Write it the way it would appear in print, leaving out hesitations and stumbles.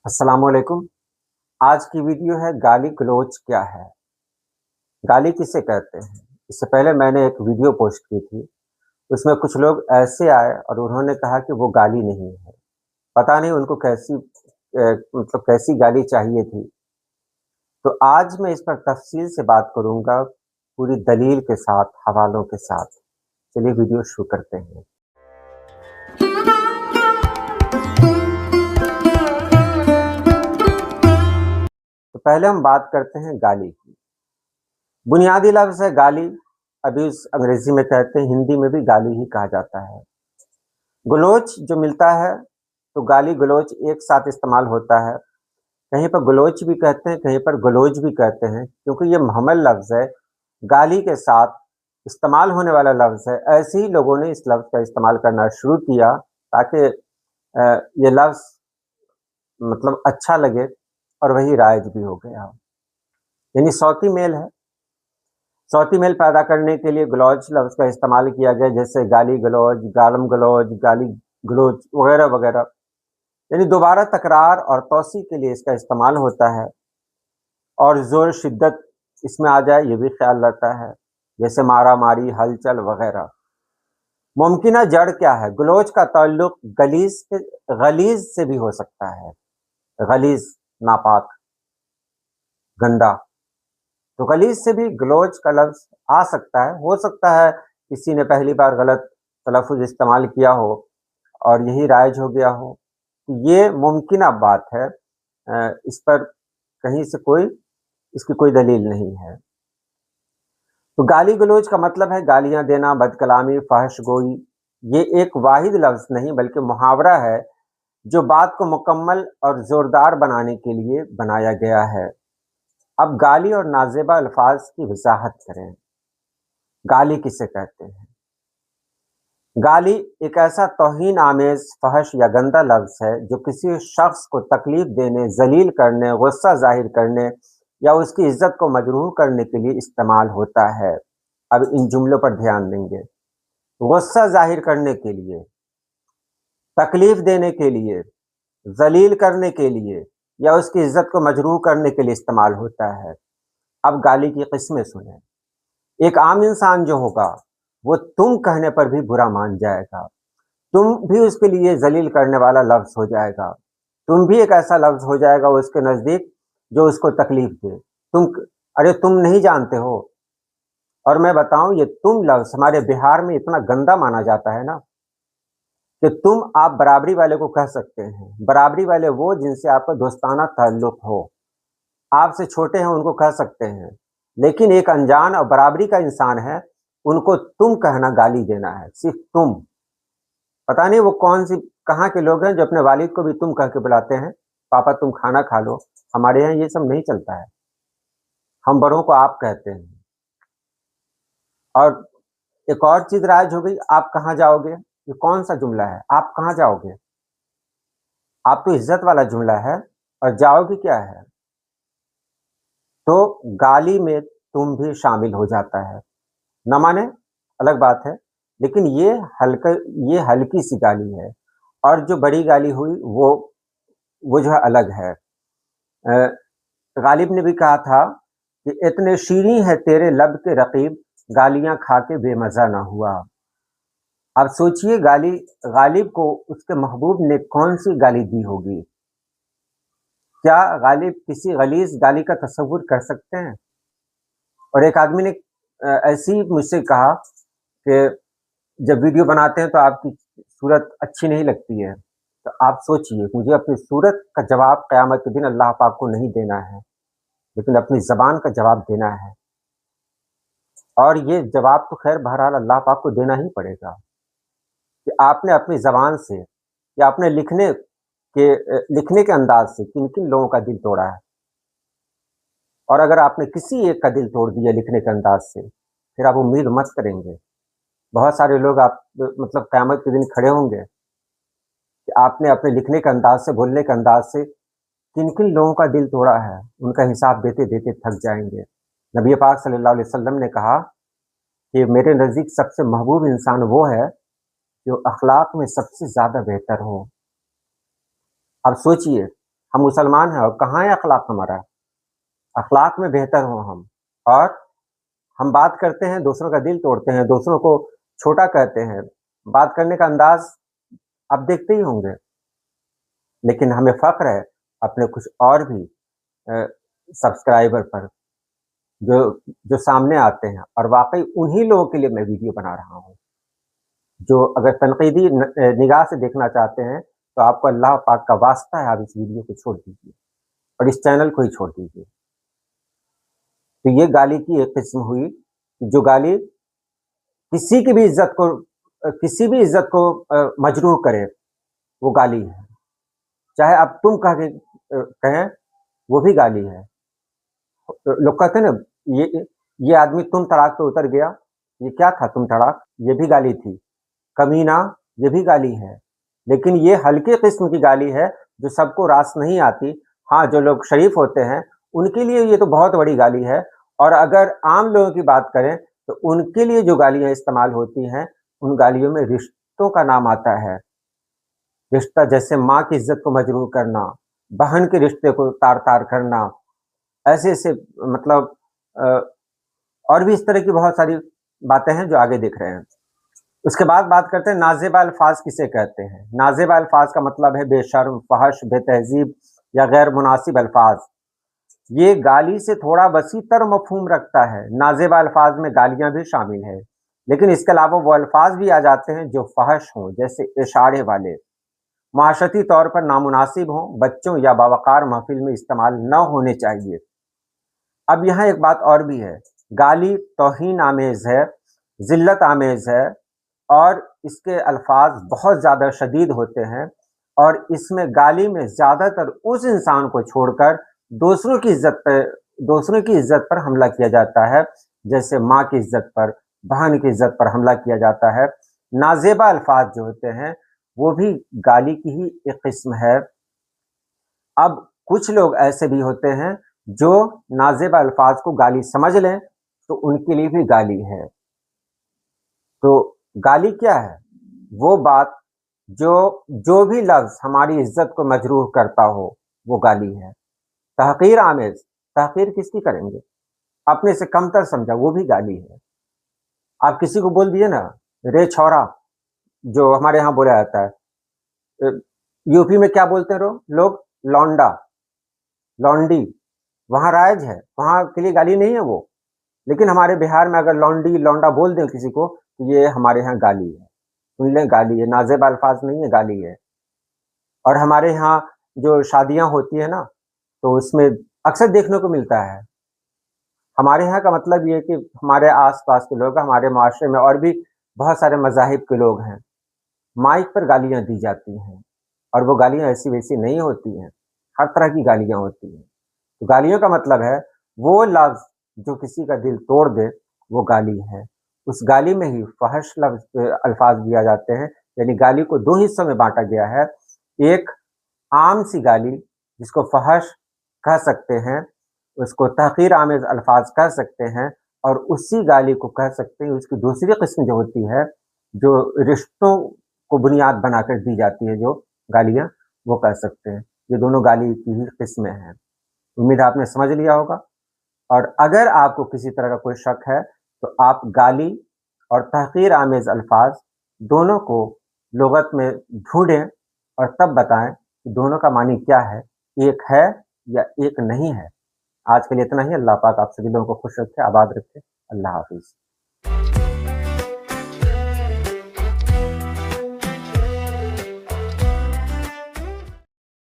अस्सलाम वालेकुम। आज की वीडियो है गाली गलौज क्या है? गाली किसे कहते हैं? इससे पहले मैंने एक वीडियो पोस्ट की थी। उसमें कुछ लोग ऐसे आए और उन्होंने कहा कि वो गाली नहीं है। पता नहीं उनको मतलब कैसी गाली चाहिए थी। तो आज मैं इस पर तफ़सील से बात करूँगा, पूरी दलील के साथ, हवालों के साथ। चलिए वीडियो शुरू करते हैं। तो पहले हम बात करते हैं गाली की। बुनियादी लफ्ज़ है गाली, अब्यूज़ अंग्रेज़ी में कहते हैं, हिंदी में भी गाली ही कहा जाता है। गलोच जो मिलता है, तो गाली गलोच एक साथ इस्तेमाल होता है। कहीं पर गलोच भी कहते हैं, कहीं पर गलोज भी कहते हैं, क्योंकि ये मुहम्मल लफ्ज़ है, गाली के साथ इस्तेमाल होने वाला लफ्ज़ है। ऐसे ही लोगों ने इस लफ्ज़ का इस्तेमाल करना शुरू किया ताकि ये लफ्ज़ मतलब अच्छा लगे और वही राइज भी हो गया। यानी सौती मेल है। सौती मेल पैदा करने के लिए गलौज लफ्ज़ का इस्तेमाल किया गया, जैसे गाली गलौज, गालम गलौज, गाली गलोच वगैरह वगैरह। यानी दोबारा तकरार और तौसी के लिए इसका इस्तेमाल होता है और ज़ोर शिद्दत इसमें आ जाए ये भी ख्याल रहता है, जैसे मारा मारी, हलचल वगैरह। मुमकिना जड़ क्या है? गलोच का ताल्लुक गलीज़ से भी हो सकता है। गलीज़ नापाक, गंदा। तो गलीज़ से भी गलोच का लफ्ज़ आ सकता है। हो सकता है किसी ने पहली बार गलत तलफ़्फ़ुज़ इस्तेमाल किया हो और यही राइज हो गया हो। ये मुमकिना बात है। इस पर कहीं से इसकी कोई दलील नहीं है। तो गाली गलौज का मतलब है गालियाँ देना, बदकलामी, फ़हश गोई। ये एक वाहिद लफ्ज़ नहीं बल्कि मुहावरा है, जो बात को मुकम्मल और ज़ोरदार बनाने के लिए बनाया गया है। अब गाली और नाज़ेबा अल्फाज की वज़ाहत करें। गाली किसे कहते हैं? गाली एक ऐसा तौहीन आमेज़, फ़हश या गंदा लफ्ज़ है, जो किसी शख्स को तकलीफ़ देने, ज़लील करने, गुस्सा ज़ाहिर करने या उसकी इज़्ज़त को मजरूह करने के लिए इस्तेमाल होता है। अब इन जुमलों पर ध्यान देंगे। गुस्सा ज़ाहिर करने के लिए, तकलीफ़ देने के लिए, ज़लील करने के लिए या उसकी इज़्ज़त को मजरूह करने के लिए इस्तेमाल होता है। अब गाली की किस्में सुनें। एक आम इंसान जो होगा, वो तुम कहने पर भी बुरा मान जाएगा। तुम भी उसके लिए ज़लील करने वाला लफ्ज़ हो जाएगा। तुम भी एक ऐसा लफ्ज़ हो जाएगा उसके नज़दीक जो उसको तकलीफ़ दे। अरे तुम नहीं जानते हो। और मैं बताऊँ, ये तुम लफ्ज़ हमारे बिहार में इतना गंदा माना जाता है ना, कि तुम आप बराबरी वाले को कह सकते हैं। बराबरी वाले वो जिनसे आपका दोस्ताना ताल्लुक़ हो। आपसे छोटे हैं उनको कह सकते हैं, लेकिन एक अनजान और बराबरी का इंसान है, उनको तुम कहना गाली देना है, सिर्फ़ तुम। पता नहीं वो कौन-सी कहाँ के लोग हैं जो अपने वालिद को भी तुम कह के बुलाते हैं, पापा तुम खाना खा लो। हमारे यहाँ ये सब नहीं चलता है। हम बड़ों को आप कहते हैं। और एक और चीज़ राइज हो गई, आप कहाँ जाओगे? ये कौन-सा जुमला है? आप कहाँ जाओगे? आप तो इज़्ज़त वाला जुमला है और जाओगे क्या है? तो गाली में तुम भी शामिल हो जाता है। न माने अलग बात है, लेकिन ये हल्की सी गाली है और जो बड़ी गाली हुई वो जो है अलग है। गालिब ने भी कहा था कि इतने शीरीं है तेरे लब के रकीब, गालियाँ खा के बेमज़ा ना हुआ। अब सोचिए गालिब को उसके महबूब ने कौन-सी गाली दी होगी? क्या गालिब किसी गलीज़ गाली का तसव्वुर कर सकते हैं? और एक आदमी ने ऐसे ही मुझसे कहा कि जब वीडियो बनाते हैं तो आपकी सूरत अच्छी नहीं लगती है। तो आप सोचिए, मुझे अपनी सूरत का जवाब क़यामत के दिन अल्लाह पाक को नहीं देना है, लेकिन अपनी ज़बान का जवाब देना है। और ये जवाब तो ख़ैर बहरहाल अल्लाह पाक को देना ही पड़ेगा कि आपने अपनी ज़बान से या अपने लिखने के अंदाज़ से किन-किन लोगों का दिल तोड़ा है। और अगर आपने किसी एक का दिल तोड़ दिया लिखने के अंदाज़ से, फिर आप उम्मीद मत करेंगे। बहुत सारे लोग आप मतलब क़यामत के दिन खड़े होंगे कि आपने अपने लिखने के अंदाज़ से, बोलने के अंदाज़ से किन-किन लोगों का दिल तोड़ा है, उनका हिसाब देते-देते थक जाएँगे। नबी पाक सल्लल्लाहु अलैहि वसल्लम ने कहा कि मेरे नज़दीक सबसे महबूब इंसान वो है, जो अख़लाक़ में सबसे ज़्यादा बेहतर हो। अब सोचिए, ہم مسلمان ہیں اور کہاں ہے اخلاق ہمارا؟ اخلاق میں بہتر ہوں ہم، اور ہم بات کرتے ہیں دوسروں کا دل توڑتے ہیں، دوسروں کو چھوٹا کہتے ہیں، بات کرنے کا انداز آپ دیکھتے ہی ہوں گے، لیکن ہمیں فخر ہے اپنے کچھ اور بھی سبسکرائبر پر جو جو سامنے آتے ہیں، اور واقعی انہی لوگوں کے لیے میں ویڈیو بنا رہا ہوں جو اگر تنقیدی نگاہ سے دیکھنا چاہتے ہیں تو آپ کو اللہ پاک کا واسطہ ہے، آپ اس ویڈیو کو چھوڑ دیجیے اور اس چینل کو ہی چھوڑ دیجیے۔ تو یہ گالی کی ایک قسم ہوئی، جو گالی کسی کی بھی عزت کو کسی بھی عزت کو مجروح کرے، وہ گالی ہے، چاہے اب تم کہیں وہ بھی گالی ہے۔ لوگ کہتے ہیں نا یہ آدمی تم تڑاک پہ اتر گیا، یہ کیا تھا تم تڑاک؟ یہ بھی گالی تھی۔ کمینہ، یہ بھی گالی ہے، لیکن یہ ہلکی قسم کی گالی ہے جو سب کو راس نہیں آتی۔ ہاں، جو لوگ شریف ہوتے ہیں ان کے لیے یہ تو بہت بڑی گالی ہے، اور اگر عام لوگوں کی بات کریں تو ان کے لیے جو گالیاں استعمال ہوتی ہیں ان گالیوں میں رشتوں کا نام آتا ہے۔ رشتہ جیسے ماں کی عزت کو مجروح کرنا، بہن کے رشتے کو تار تار کرنا، ایسے ایسے مطلب اور بھی اس طرح کی بہت ساری باتیں ہیں جو آگے دیکھ رہے ہیں۔ اس کے بعد بات کرتے ہیں نازیبہ الفاظ کسے کہتے ہیں۔ نازیبہ الفاظ کا مطلب ہے بے شرم، فحش، بے تہذیب یا غیر مناسب الفاظ۔ یہ گالی سے تھوڑا وسیع تر مفہوم رکھتا ہے۔ نازیبہ الفاظ میں گالیاں بھی شامل ہیں، لیکن اس کے علاوہ وہ الفاظ بھی آ جاتے ہیں جو فحش ہوں، جیسے اشارے والے، معاشرتی طور پر نامناسب ہوں، بچوں یا باوقار محفل میں استعمال نہ ہونے چاہیے۔ اب یہاں ایک بات اور بھی ہے، گالی توہین آمیز ہے، ذلت آمیز ہے، اور اس کے الفاظ بہت زیادہ شدید ہوتے ہیں، اور اس میں گالی میں زیادہ تر اس انسان کو چھوڑ کر دوسروں کی عزت پر حملہ کیا جاتا ہے، جیسے ماں کی عزت پر، بہن کی عزت پر حملہ کیا جاتا ہے۔ نازیبہ الفاظ جو ہوتے ہیں وہ بھی گالی کی ہی ایک قسم ہے۔ اب کچھ لوگ ایسے بھی ہوتے ہیں جو نازیبہ الفاظ کو گالی سمجھ لیں تو ان کے لیے بھی گالی ہے۔ تو گالی کیا ہے؟ وہ بات جو بھی لفظ ہماری عزت کو مجروح کرتا ہو وہ گالی ہے۔ تحقیر آمیز، تحقیر کس کی کریں گے؟ اپنے سے کمتر سمجھا، وہ بھی گالی ہے۔ آپ کسی کو بول دیے نا رے چھورا، جو ہمارے یہاں بولا جاتا ہے، یو پی میں کیا بولتے ہیں لوگ؟ لونڈا، لونڈی، وہاں رائج ہے، وہاں کے لیے گالی نہیں ہے وہ، لیکن ہمارے بہار میں اگر لونڈی لونڈا بول دیں کسی کو تو یہ ہمارے یہاں گالی ہے، سن لیں گالی ہے، نازیبہ الفاظ نہیں ہے، گالی ہے۔ اور ہمارے یہاں جو شادیاں ہوتی ہیں نا تو اس میں اکثر دیکھنے کو ملتا ہے، ہمارے یہاں کا مطلب یہ کہ ہمارے آس پاس کے لوگ، ہمارے معاشرے میں اور بھی بہت سارے مذاہب کے لوگ ہیں، مائک پر گالیاں دی جاتی ہیں، اور وہ گالیاں ایسی ویسی نہیں ہوتی ہیں، ہر طرح کی گالیاں ہوتی ہیں۔ تو گالیوں کا مطلب ہے وہ لفظ جو کسی کا دل توڑ دے وہ گالی ہے۔ اس گالی میں ہی فحش لفظ الفاظ دیا جاتے ہیں، یعنی گالی کو دو حصوں میں بانٹا گیا ہے۔ ایک عام سی گالی جس کو فحش کہہ سکتے ہیں، اس کو تحقیر آمیز الفاظ کہہ سکتے ہیں، اور اسی گالی کو کہہ سکتے ہیں اس کی دوسری قسم جو ہوتی ہے، جو رشتوں کو بنیاد بنا کر دی جاتی ہے، جو گالیاں، وہ کہہ سکتے ہیں۔ یہ دونوں گالی کی ہی قسمیں ہیں۔ امید آپ نے سمجھ لیا ہوگا، اور اگر آپ کو کسی طرح کا کوئی شک ہے تو آپ گالی اور تحقیر آمیز الفاظ دونوں کو لغت میں ڈھونڈیں اور تب بتائیں کہ دونوں کا معنی کیا ہے، ایک ہے یا ایک نہیں ہے۔ آج کے لیے اتنا ہی۔ اللہ پاک آپ سبھی لوگوں کو خوش رکھے، آباد رکھے۔ اللہ حافظ۔